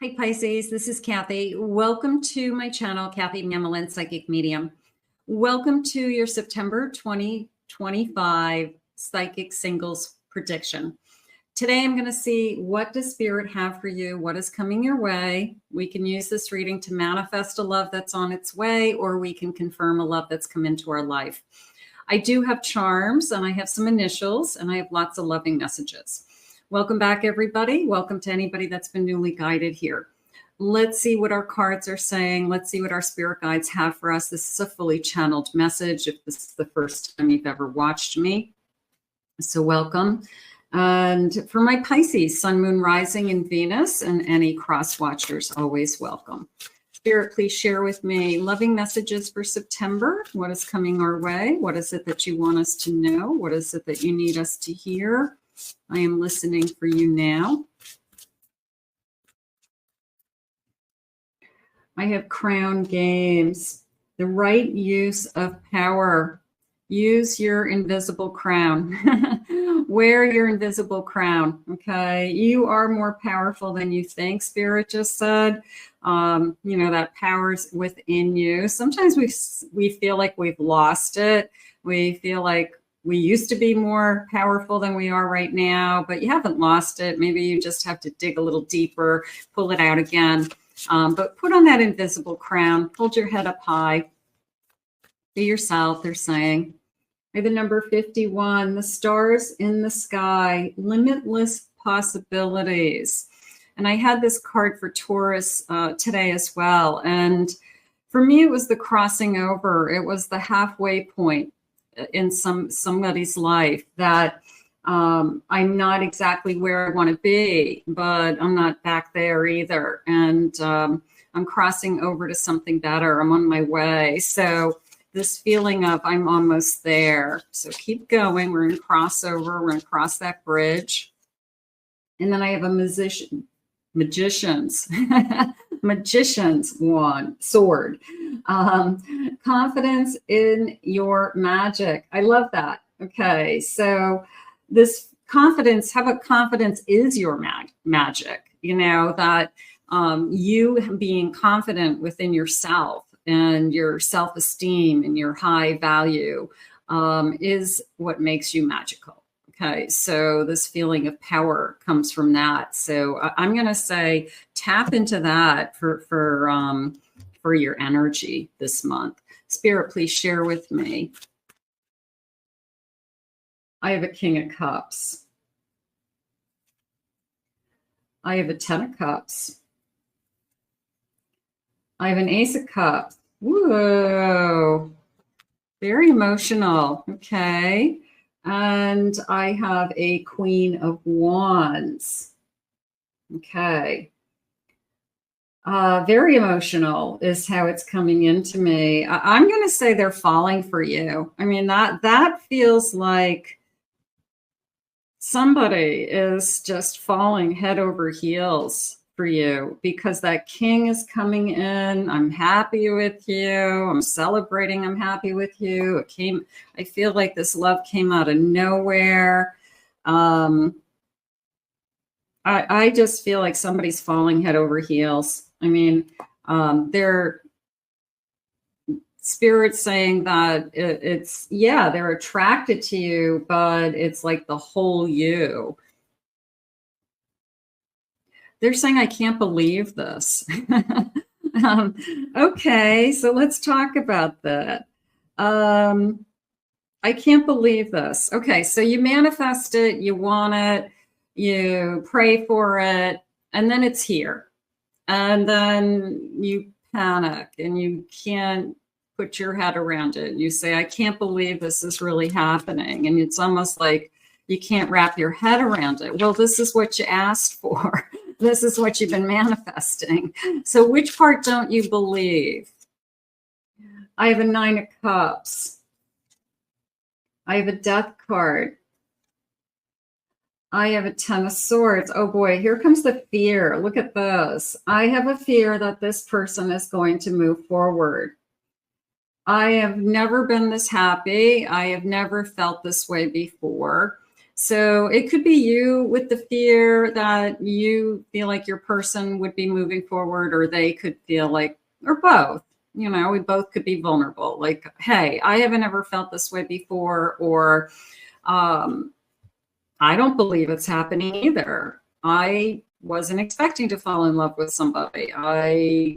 Hi Pisces, this is Kathy. Welcome to my channel, Kathy Mamolen, Psychic Medium. Welcome to your September 2025 Psychic Singles Prediction. Today I'm going to see what does Spirit have for you, what is coming your way. We can use this reading to manifest a love that's on its way, or we can confirm a love that's come into our life. I do have charms and I have some initials and I have lots of loving messages. Welcome back, everybody. Welcome to anybody that's been newly guided here. Let's see what our cards are saying. Let's see what our spirit guides have for us. This is a fully channeled message if this is the first time you've ever watched me. So welcome. And for my Pisces, Sun, Moon, Rising, and Venus, and any cross watchers, always welcome. Spirit, please share with me loving messages for September. What is coming our way? What is it that you want us to know? What is it that you need us to hear? I am listening for you now. I have Crown Games. The right use of power. Use your invisible crown. Wear your invisible crown, okay? You are more powerful than you think, Spirit just said. You know, that power's within you. Sometimes we feel like we've lost it. We feel like we used to be more powerful than we are right now, but you haven't lost it. Maybe you just have to dig a little deeper, pull it out again. But put on that invisible crown, hold your head up high. Be yourself, they're saying. I have the number 51, the stars in the sky, limitless possibilities. And I had this card for Taurus today as well. And for me, it was the crossing over. It was the halfway point in somebody's life that I'm not exactly where I want to be, but I'm not back there either. And I'm crossing over to something better. I'm on my way. So this feeling of I'm almost there. So keep going. We're in crossover. We're going to cross that bridge. And then I have a magician's sword. Confidence in your magic. I love that. Okay, so this confidence, how about confidence is your magic? You know, that you being confident within yourself and your self-esteem and your high value is what makes you magical. Okay, so this feeling of power comes from that. So I'm going to say tap into that for your energy this month. Spirit, please share with me. I have a King of Cups. I have a 10 of Cups. I have an Ace of Cups. Whoa, very emotional. Okay. And I have a Queen of Wands. Okay. Very emotional is how it's coming into me. I'm going to say they're falling for you. I mean, that feels like somebody is just falling head over heels for you because that king is coming in. I'm happy with you. I'm celebrating. I'm happy with you. I feel like this love came out of nowhere. I just feel like somebody's falling head over heels. I mean, they're Spirit saying that they're attracted to you, but it's like the whole you. They're saying, I can't believe this. Okay, so let's talk about that. I can't believe this. Okay, so you manifest it, you want it, you pray for it, and then it's here. And then you panic and you can't put your head around it. You say, I can't believe this is really happening. And it's almost like you can't wrap your head around it. Well, this is what you asked for. This is what you've been manifesting. So which part don't you believe? I have a 9 of Cups. I have a Death card. I have a 10 of Swords. Oh boy, here comes the fear. Look at this. I have a fear that this person is going to move forward. I have never been this happy. I have never felt this way before. So it could be you with the fear that you feel like your person would be moving forward, or they could feel like, or both. You know, we both could be vulnerable. Like, hey, I haven't ever felt this way before, or I don't believe it's happening either. I wasn't expecting to fall in love with somebody.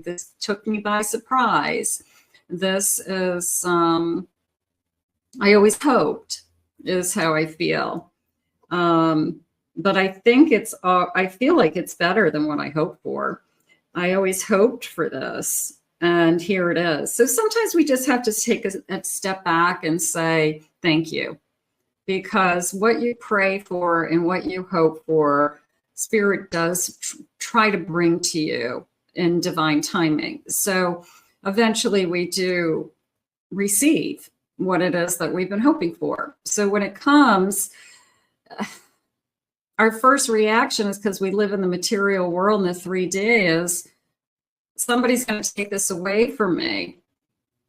This took me by surprise. This is, I always hoped, is how I feel. But I think I feel like it's better than what I hoped for. I always hoped for this, and here it is. So sometimes we just have to take a step back and say, thank you. Because what you pray for and what you hope for, Spirit does try to bring to you in divine timing. So eventually we do receive what it is that we've been hoping for. So when it comes, our first reaction is, because we live in the material world in the 3D, is somebody's going to take this away from me.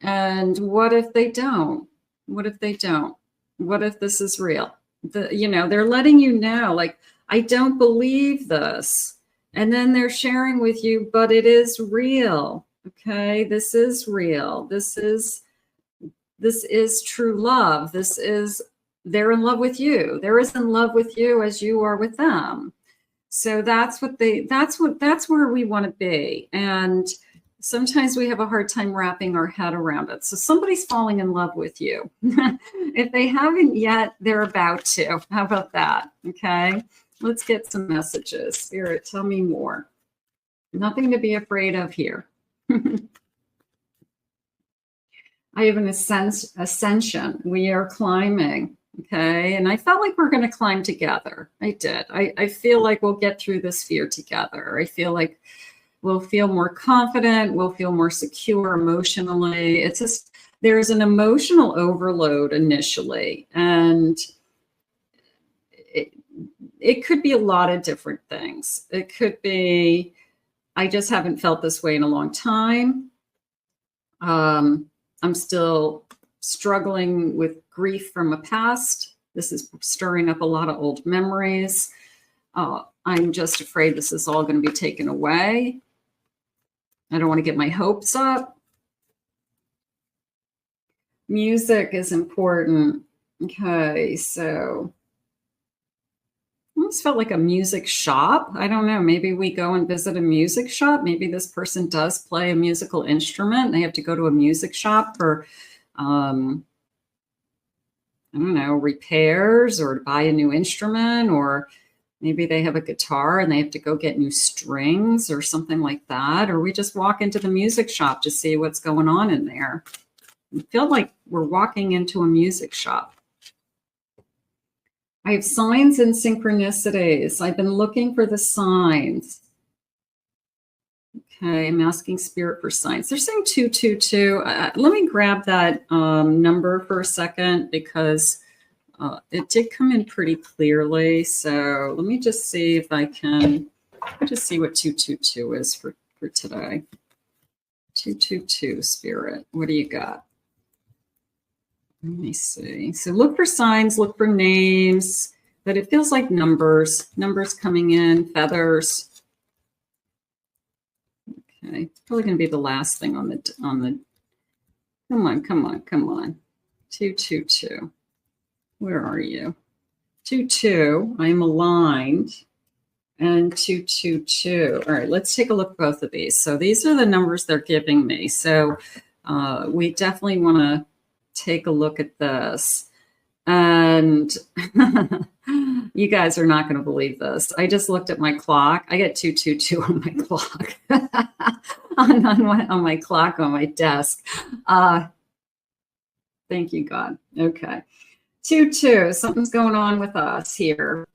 And what if they don't? What if they don't? What if this is real? They're letting you know, like, I don't believe this. And then they're sharing with you, but it is real. Okay, this is real. This is true love. They're in love with you. They're as in love with you as you are with them. So that's where we want to be. And sometimes we have a hard time wrapping our head around it. So somebody's falling in love with you. If they haven't yet, they're about to. How about that? Okay, let's get some messages. Spirit, tell me more. Nothing to be afraid of here. I have an ascension. We are climbing. Okay, and I felt like we're going to climb together. I did. I feel like we'll get through this fear together. I feel like we'll feel more confident. We'll feel more secure emotionally. It's just, there's an emotional overload initially. And it could be a lot of different things. It could be, I just haven't felt this way in a long time. I'm still struggling with grief from a past. This is stirring up a lot of old memories. I'm just afraid this is all going to be taken away. I don't want to get my hopes up. Music is important. Okay, so I almost felt like a music shop. I don't know. Maybe we go and visit a music shop. Maybe this person does play a musical instrument. They have to go to a music shop for, I don't know, repairs, or to buy a new instrument, or maybe they have a guitar and they have to go get new strings or something like that. Or we just walk into the music shop to see what's going on in there. I feel like we're walking into a music shop. I have signs and synchronicities. I've been looking for the signs. Okay, I'm asking Spirit for signs. They're saying 222. Let me grab that number for a second, because it did come in pretty clearly. So let me just see if I can just see what 222 is for today. 222, Spirit. What do you got? Let me see. So look for signs, look for names, but it feels like numbers coming in, feathers. Okay, it's probably going to be the last thing on the, come on. 222. Where are you? 22, I'm aligned, and 222. All right, let's take a look at both of these. So these are the numbers they're giving me. So we definitely want to take a look at this. And you guys are not going to believe this. I just looked at my clock. I get 222 on my clock. on my clock on my desk. Thank you, God. Okay. 22, something's going on with us here.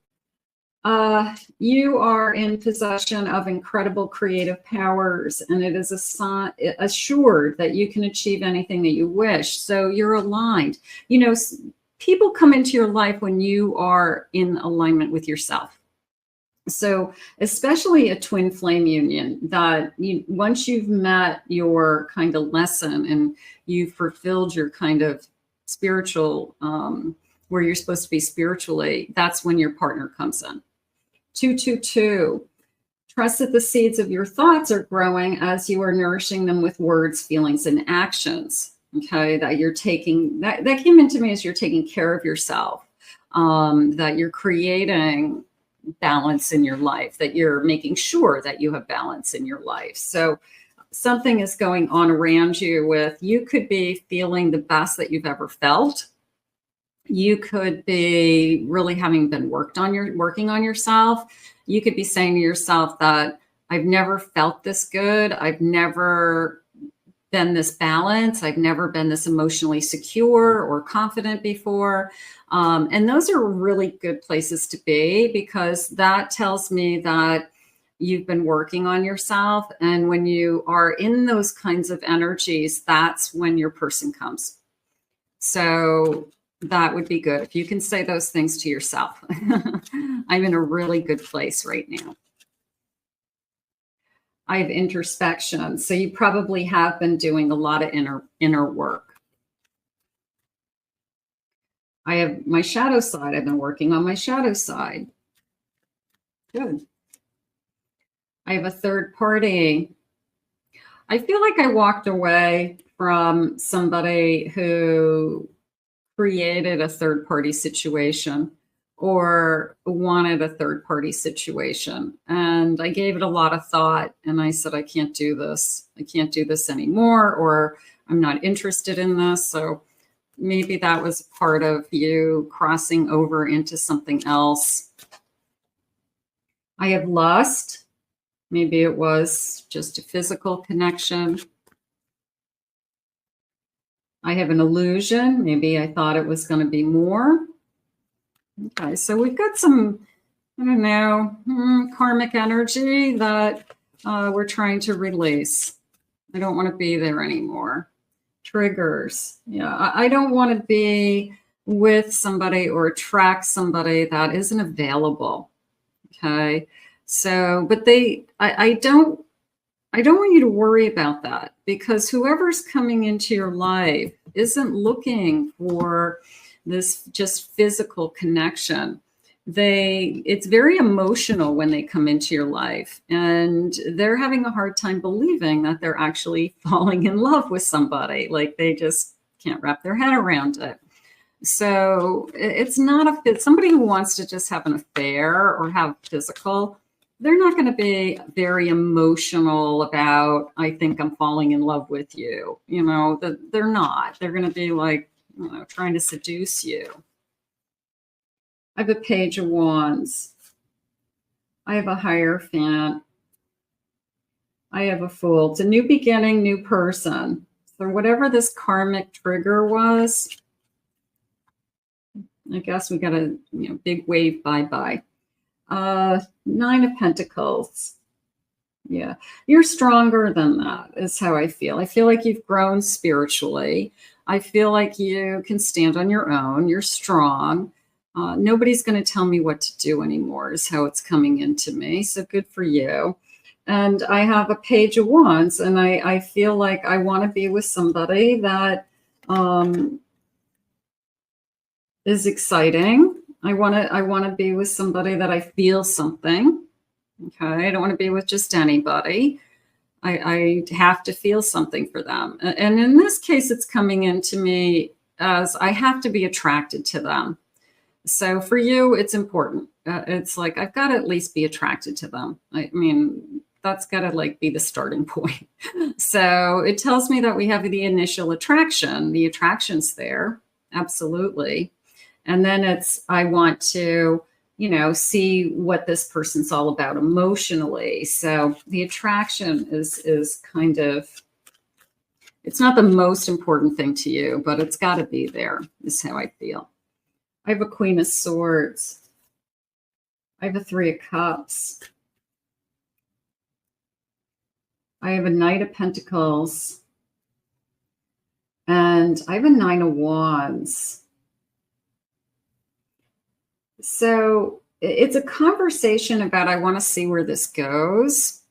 You are in possession of incredible creative powers, and it is assured that you can achieve anything that you wish. So you're aligned. You know, people come into your life when you are in alignment with yourself. So especially a twin flame union, that once you've met your kind of lesson and you've fulfilled your kind of spiritual where you're supposed to be spiritually, that's when your partner comes in. 222. Trust that the seeds of your thoughts are growing as you are nourishing them with words, feelings, and actions. Okay, that you're taking, that came into me as you're taking care of yourself, that you're creating balance in your life, that you're making sure that you have balance in your life. So something is going on around you with, you could be feeling the best that you've ever felt. You could be really having been working on yourself. You could be saying to yourself that I've never felt this good. I've never been this balanced. I've never been this emotionally secure or confident before. And those are really good places to be, because that tells me that you've been working on yourself. And when you are in those kinds of energies, that's when your person comes. So that would be good if you can say those things to yourself. I'm in a really good place right now. I have introspection. So you probably have been doing a lot of inner work. I have my shadow side. I've been working on my shadow side. Good. I have a third party. I feel like I walked away from somebody who created a third party situation or wanted a third party situation. And I gave it a lot of thought, and I said, I can't do this. I can't do this anymore, or I'm not interested in this. So maybe that was part of you crossing over into something else. I have lust. Maybe it was just a physical connection. I have an illusion. Maybe I thought it was going to be more. Okay, so we've got some, I don't know, karmic energy that we're trying to release. I don't want to be there anymore. Triggers. Yeah, I don't want to be with somebody or attract somebody that isn't available. Okay, so, but I don't want you to worry about that, because whoever's coming into your life isn't looking for this just physical connection. It's very emotional when they come into your life, and they're having a hard time believing that they're actually falling in love with somebody. Like, they just can't wrap their head around it. So it's not somebody who wants to just have an affair or have physical. They're not going to be very emotional about, I think I'm falling in love with you. You know, they're not. They're going to be like, you know, trying to seduce you. I have a Page of Wands. I have a Hierophant. I have a Fool. It's a new beginning, new person. So whatever this karmic trigger was, I guess we got a big wave bye-bye. 9 of Pentacles. Yeah, you're stronger than that, is how I feel. I feel like you've grown spiritually. I feel like you can stand on your own. You're strong. Nobody's going to tell me what to do anymore, is how it's coming into me. So good for you. And I have a Page of Wands, and I feel like I want to be with somebody that is exciting. I want to be with somebody that I feel something. Okay, I don't want to be with just anybody. I have to feel something for them. And in this case, it's coming into me as I have to be attracted to them. So for you, it's important. It's like, I've got to at least be attracted to them. I mean, that's got to like be the starting point. So it tells me that we have the initial attraction. The attraction's there. Absolutely. And then it's, I want to, see what this person's all about emotionally. So the attraction is kind of, it's not the most important thing to you, but it's got to be there, is how I feel. I have a Queen of Swords. I have a 3 of Cups. I have a Knight of Pentacles. And I have a 9 of Wands. So it's a conversation about, I want to see where this goes.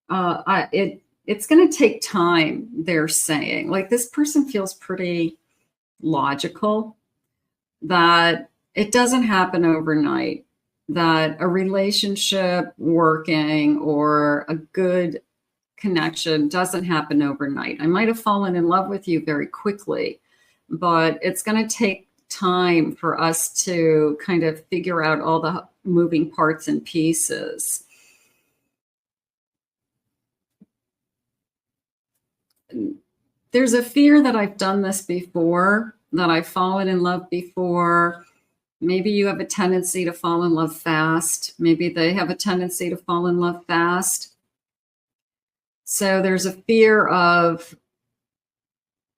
It's going to take time, they're saying. Like, this person feels pretty logical. that it doesn't happen overnight, that a relationship working or a good connection doesn't happen overnight. I might have fallen in love with you very quickly, but it's going to take time for us to kind of figure out all the moving parts and pieces. There's a fear that I've done this before, that I've fallen in love before. Maybe you have a tendency to fall in love fast. Maybe they have a tendency to fall in love fast. So there's a fear of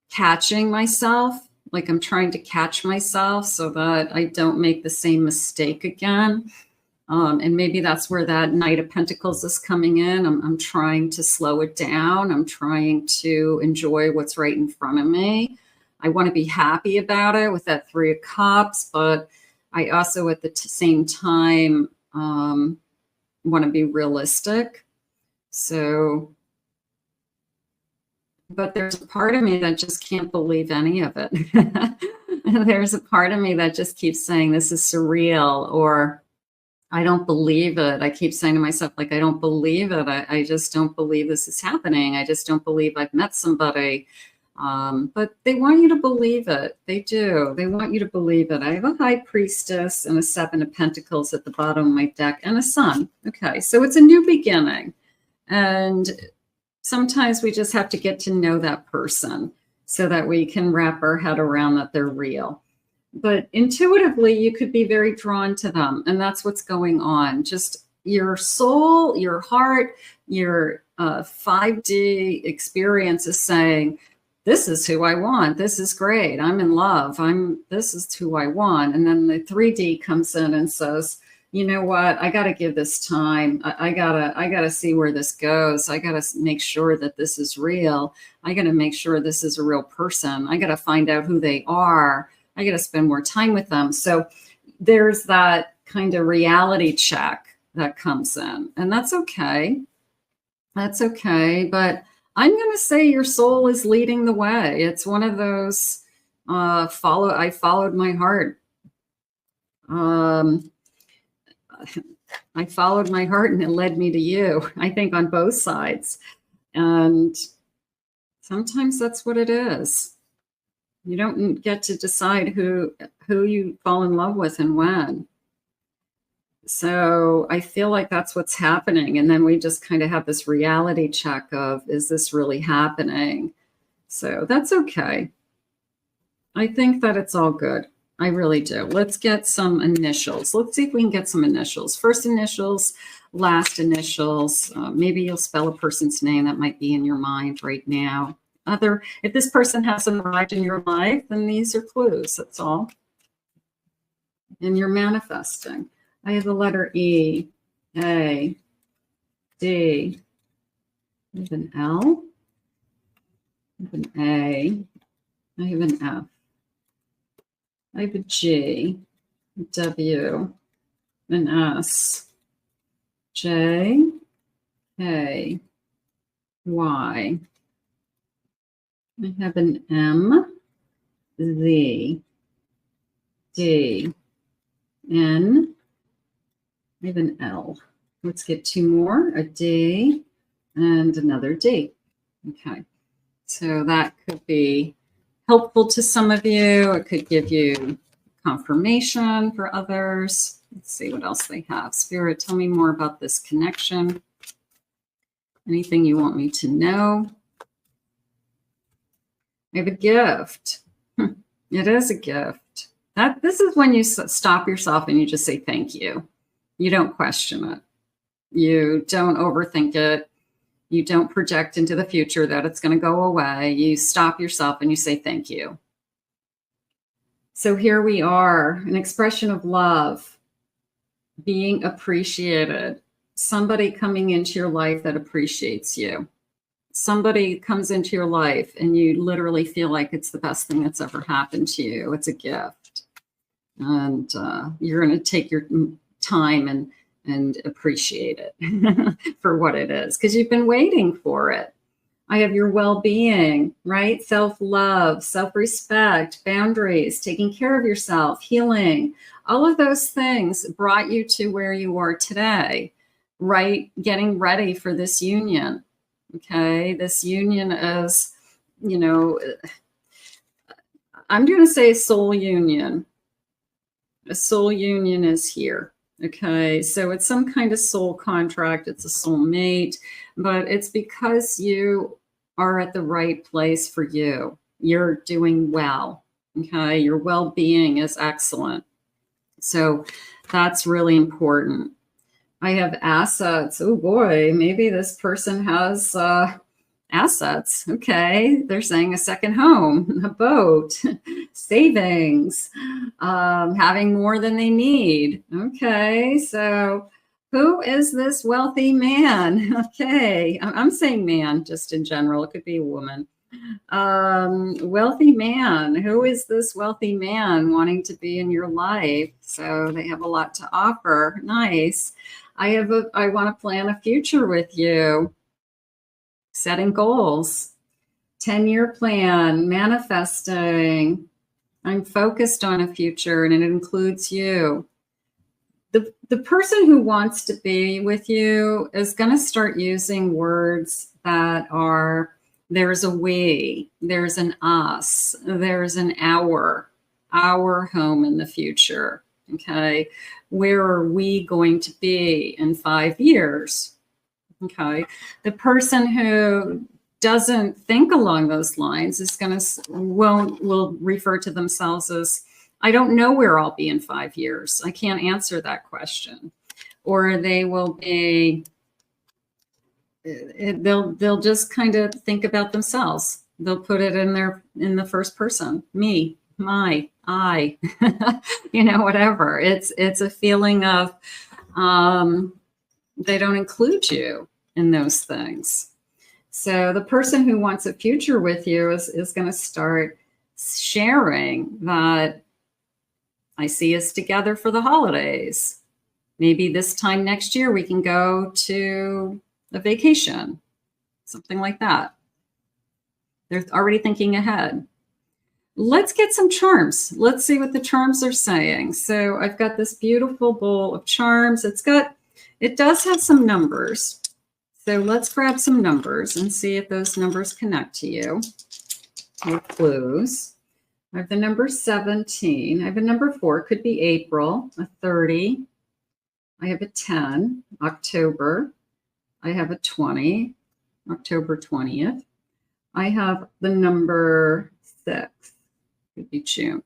catching myself, like I'm trying to catch myself so that I don't make the same mistake again. And maybe that's where that Knight of Pentacles is coming in. I'm trying to slow it down. I'm trying to enjoy what's right in front of me. I want to be happy about it with that Three of Cups, but I also at the same time want to be realistic. So, but there's a part of me that just can't believe any of it. There's a part of me that just keeps saying this is surreal, or I don't believe it. I keep saying to myself, like, I don't believe it. I just don't believe this is happening. I just don't believe I've met somebody. But they want you to believe it. They do. They want you to believe it. I have a High Priestess and a Seven of Pentacles at the bottom of my deck and a Sun. Okay, so it's a new beginning. And sometimes we just have to get to know that person so that we can wrap our head around that they're real. But intuitively, you could be very drawn to them. And that's what's going on. Just your soul, your heart, your 5D experience is saying, this is who I want. This is great. I'm in love. This is who I want. And then the 3D comes in and says, you know what? I got to give this time. I gotta see where this goes. I got to make sure that this is real. I got to make sure this is a real person. I got to find out who they are. I got to spend more time with them. So there's that kind of reality check that comes in, and that's okay. That's okay. But I'm going to say your soul is leading the way. It's one of those I followed my heart. I followed my heart and it led me to you, I think, on both sides. And sometimes that's what it is. You don't get to decide who you fall in love with and when. So I feel like that's what's happening. And then we just kind of have this reality check of, is this really happening? So that's okay. I think that it's all good. I really do. Let's get some initials. Let's see if we can get some initials. First initials, last initials. Maybe you'll spell a person's name that might be in your mind right now. If this person hasn't arrived in your life, then these are clues. That's all. And you're manifesting. I have the letter E, A, D. I have an L. I have an A. I have an F. I have a G, W, an S, J, K, Y. I have an M, Z, D, N. I have an L. Let's get two more, a D and another D. Okay, so that could be helpful to some of you. It could give you confirmation for others. Let's see what else they have. Spirit, tell me more about this connection. Anything you want me to know? I have a gift. It is a gift. This is when you stop yourself and you just say thank you. You don't question it. You don't overthink it. You don't project into the future that it's going to go away. You stop yourself and you say thank you. So here we are, an expression of love, being appreciated. Somebody coming into your life that appreciates you. Somebody comes into your life and you literally feel like it's the best thing that's ever happened to you. It's a gift. And you're going to take your time and appreciate it for what it is, because you've been waiting for it. I have your well-being, right? Self-love, self-respect, boundaries, taking care of yourself, healing. All of those things brought you to where you are today, right? Getting ready for this union. Okay. This union is, you know, I'm going to say soul union. A soul union is here. Okay, so it's some kind of soul contract. It's a soulmate, but it's because you are at the right place for you. You're doing well. Okay, your well-being is excellent. So that's really important. I have assets. Oh boy, maybe this person has assets. Okay, they're saying a second home, a boat, savings, having more than they need. Okay, so who is this wealthy man? Okay, I'm saying man just in general. It could be a woman. Wealthy man. Who is this wealthy man wanting to be in your life? So they have a lot to offer. Nice. I want to plan a future with you. Setting goals, 10-year plan, manifesting. I'm focused on a future and it includes you. The person who wants to be with you is going to start using words that are, there's a we, there's an us, there's an our home in the future. Okay. Where are we going to be in 5 years? Okay. The person who doesn't think along those lines is going to, will refer to themselves as, I don't know where I'll be in 5 years. I can't answer that question. Or they will be, they'll just kind of think about themselves. They'll put it in the first person, me, my, I, you know, whatever. It's a feeling of, they don't include you in those things. So the person who wants a future with you is going to start sharing that I see us together for the holidays. Maybe this time next year we can go to a vacation, something like that. They're already thinking ahead. Let's get some charms. Let's see what the charms are saying. So I've got this beautiful bowl of charms. It does have some numbers. So let's grab some numbers and see if those numbers connect to you. Or clues. I have the number 17. I have a number 4. Could be April. A 30. I have a 10. October. I have a 20. October 20th. I have the number 6. Could be June.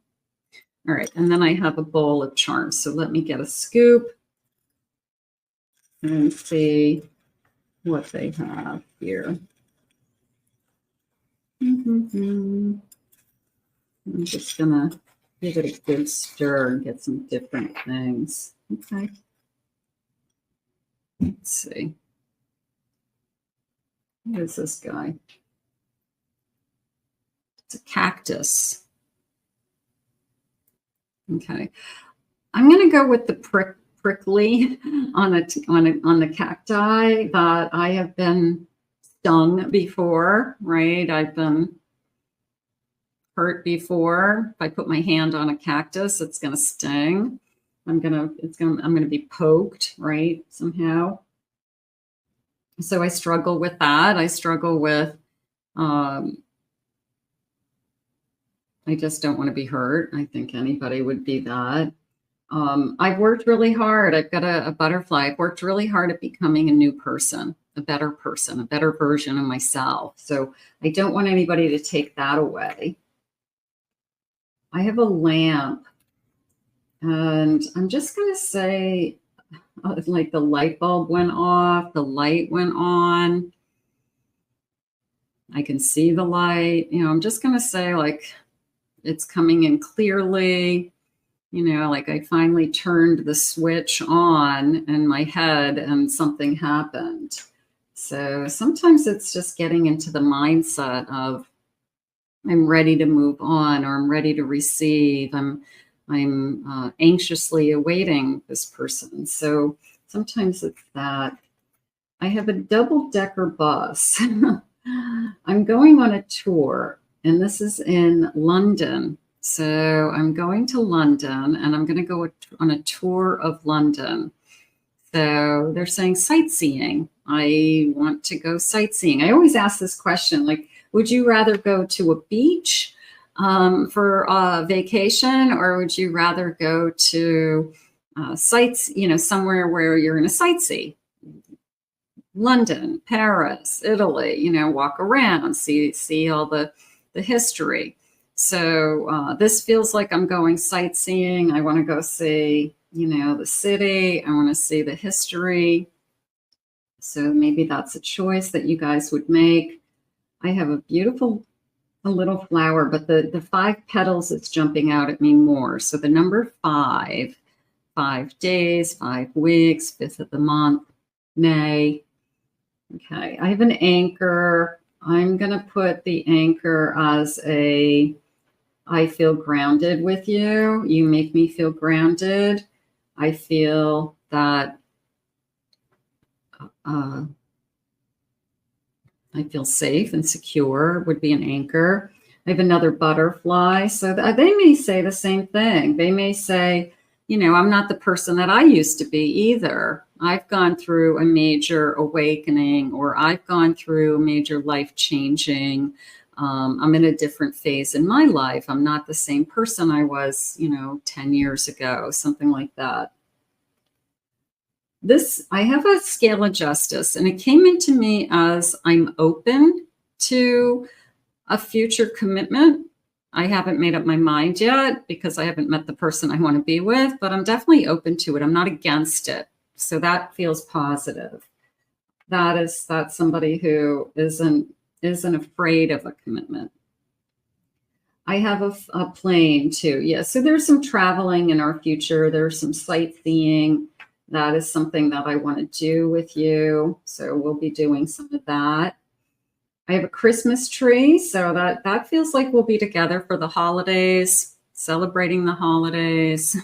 All right. And then I have a bowl of charms. So let me get a scoop and see what they have here. I'm just going to give it a good stir and get some different things. Okay. Let's see. What is this guy? It's a cactus. Okay. I'm going to go with the prickly on the cacti that I have been stung before, right? I've been hurt before. If I put my hand on a cactus, it's going to sting. I'm going to be poked, right? Somehow. So I struggle with that. I struggle with, I just don't want to be hurt. I think anybody would be that. I've worked really hard. I've got a butterfly. I've worked really hard at becoming a new person, a better version of myself. So I don't want anybody to take that away. I have a lamp, and I'm just going to say, like the light bulb went off, the light went on. I can see the light. You know, I'm just going to say like it's coming in clearly. You know, like I finally turned the switch on in my head and something happened. So sometimes it's just getting into the mindset of I'm ready to move on, or I'm ready to receive. I'm anxiously awaiting this person. So sometimes it's that. I have a double-decker bus. I'm going on a tour, and this is in London. So I'm going to London, and I'm going to go on a tour of London. So they're saying sightseeing. I want to go sightseeing. I always ask this question, like, would you rather go to a beach for a vacation, or would you rather go to sites, somewhere where you're going to sightsee? London, Paris, Italy, walk around, see all the history. So this feels like I'm going sightseeing. I want to go see, the city. I want to see the history. So maybe that's a choice that you guys would make. I have a little flower, but the 5 petals that's jumping out at me more. So the number 5, 5 days, 5 weeks, 5th of the month, May. Okay, I have an anchor. I'm going to put the anchor as I feel grounded with you. You make me feel grounded. I feel that I feel safe and secure would be an anchor. I have another butterfly. So they may say the same thing. They may say, I'm not the person that I used to be either. I've gone through a major awakening, or I've gone through major life changing. I'm in a different phase in my life. I'm not the same person I was, 10 years ago, something like that. I have a scale of justice, and it came into me as I'm open to a future commitment. I haven't made up my mind yet because I haven't met the person I want to be with, but I'm definitely open to it. I'm not against it. So that feels positive. That's somebody who isn't afraid of a commitment. I have a plane too. Yeah. So there's some traveling in our future. There's some sightseeing. That is something that I want to do with you. So we'll be doing some of that. I have a Christmas tree. So that feels like we'll be together for the holidays, celebrating the holidays.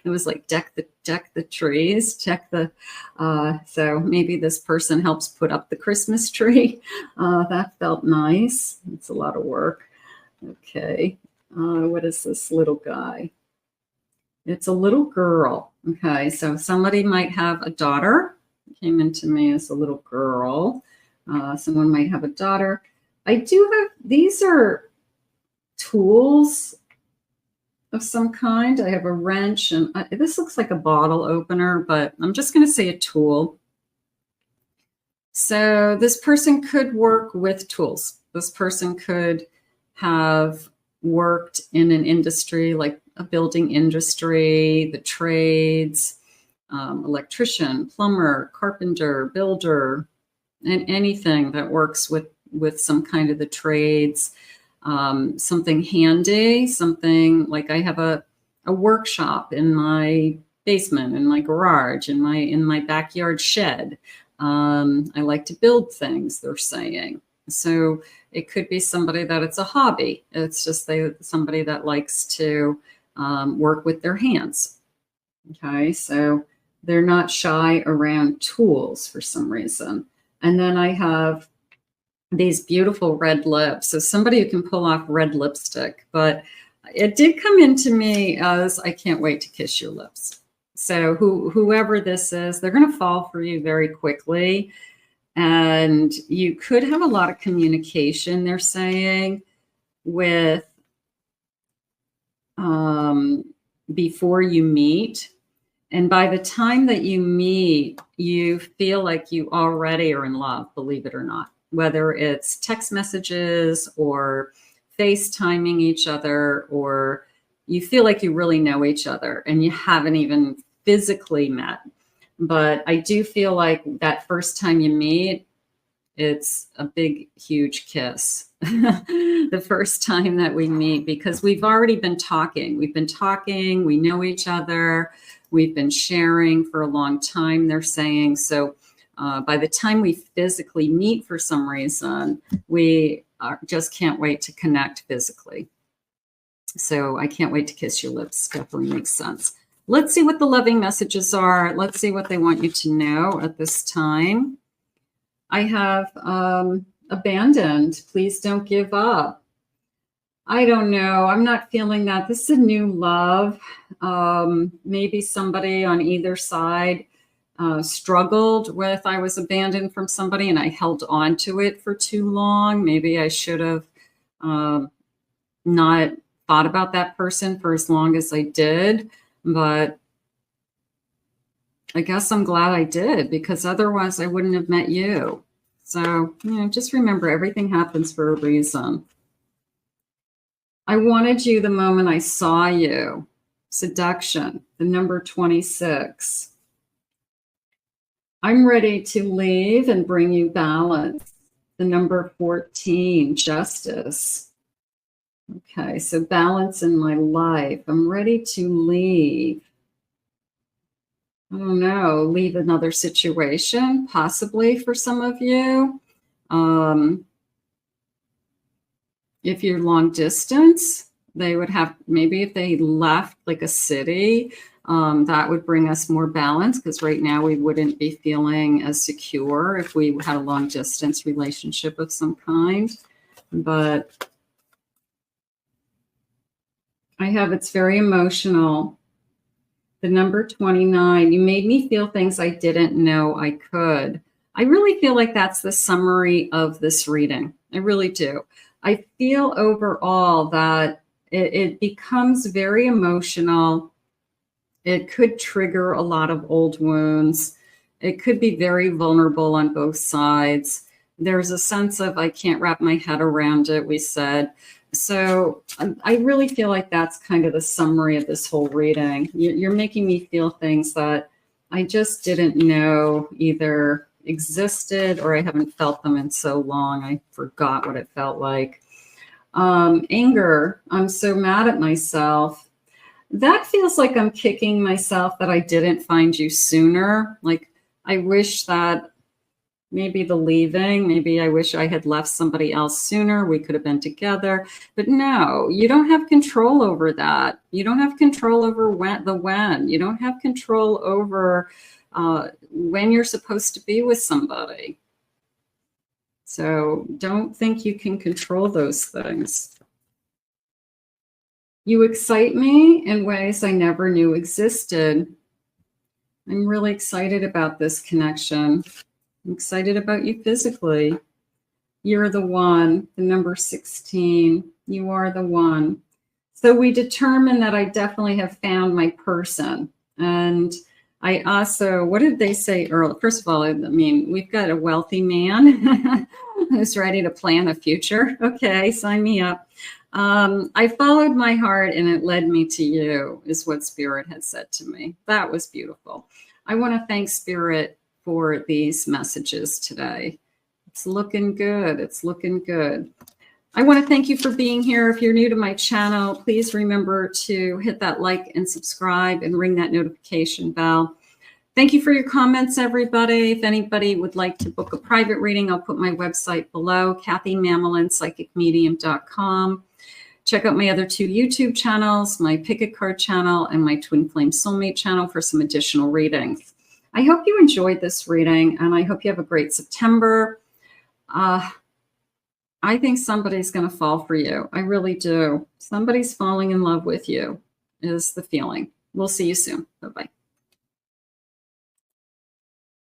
It was like deck the trees, so maybe this person helps put up the Christmas tree. That felt nice. It's a lot of work. Okay. What is this little guy? It's a little girl. Okay. So somebody might have a daughter. It came into me as a little girl. Someone might have a daughter. I do have, these are tools of some kind. I have a wrench, and this looks like a bottle opener, but I'm just going to say a tool. So this person could work with tools. This person could have worked in an industry like a building industry, the trades, electrician, plumber, carpenter, builder, and anything that works with some kind of the trades. Something handy, something like I have a workshop in my basement, in my garage, in my backyard shed. I like to build things, they're saying. So it could be somebody that it's a hobby. It's just somebody that likes to work with their hands. Okay, so they're not shy around tools for some reason. And then I have these beautiful red lips. So somebody who can pull off red lipstick, but it did come into me as I can't wait to kiss your lips. So whoever this is, they're going to fall for you very quickly. And you could have a lot of communication, they're saying, with before you meet. And by the time that you meet, you feel like you already are in love, believe it or not, whether it's text messages or FaceTiming each other, or you feel like you really know each other and you haven't even physically met. But I do feel like that first time you meet, it's a big, huge kiss. The first time that we meet, because we've already been talking. We've been talking, we know each other. We've been sharing for a long time, they're saying. So by the time we physically meet, for some reason, we just can't wait to connect physically. So I can't wait to kiss your lips. Definitely makes sense. Let's see what the loving messages are. Let's see what they want you to know at this time. I have abandoned. Please don't give up. I don't know. I'm not feeling that. This is a new love. Maybe somebody on either side struggled with, I was abandoned from somebody and I held on to it for too long. Maybe I should have not thought about that person for as long as I did. But I guess I'm glad I did, because otherwise I wouldn't have met you. So, just remember, everything happens for a reason. I wanted you the moment I saw you. Seduction, the number 26. I'm ready to leave and bring you balance. The number 14, justice. Okay, so balance in my life. I'm ready to leave. I don't know, leave another situation, possibly for some of you. If you're long distance, they would have, maybe if they left like a city, that would bring us more balance, because right now we wouldn't be feeling as secure if we had a long distance relationship of some kind. But I have, it's very emotional. The number 29, you made me feel things I didn't know I could. I really feel like that's the summary of this reading. I really do. I feel overall that it becomes very emotional. It could trigger a lot of old wounds. It could be very vulnerable on both sides. There's a sense of, I can't wrap my head around it, we said. So I really feel like that's kind of the summary of this whole reading. You're making me feel things that I just didn't know either existed, or I haven't felt them in so long. I forgot what it felt like. Anger. I'm so mad at myself. That feels like I'm kicking myself that I didn't find you sooner. Like, I wish that maybe the leaving, maybe I wish I had left somebody else sooner. We could have been together. But no, you don't have control over that. You don't have control over when. You don't have control over when you're supposed to be with somebody. So don't think you can control those things. You excite me in ways I never knew existed. I'm really excited about this connection. I'm excited about you physically. You're the one, the number 16. You are the one. So we determined that I definitely have found my person. And I also, what did they say earlier? First of all, I mean, we've got a wealthy man who's ready to plan a future. Okay, sign me up. I followed my heart and it led me to you, is what Spirit had said to me. That was beautiful. I want to thank Spirit for these messages today. It's looking good. It's looking good. I want to thank you for being here. If you're new to my channel, please remember to hit that like and subscribe and ring that notification bell. Thank you for your comments, everybody. If anybody would like to book a private reading, I'll put my website below, KathyMamolen.psychicmedium.com. Check out my other 2 YouTube channels, my Pick a Card channel and my Twin Flame Soulmate channel for some additional readings. I hope you enjoyed this reading, and I hope you have a great September. I think somebody's going to fall for you. I really do. Somebody's falling in love with you is the feeling. We'll see you soon. Bye-bye.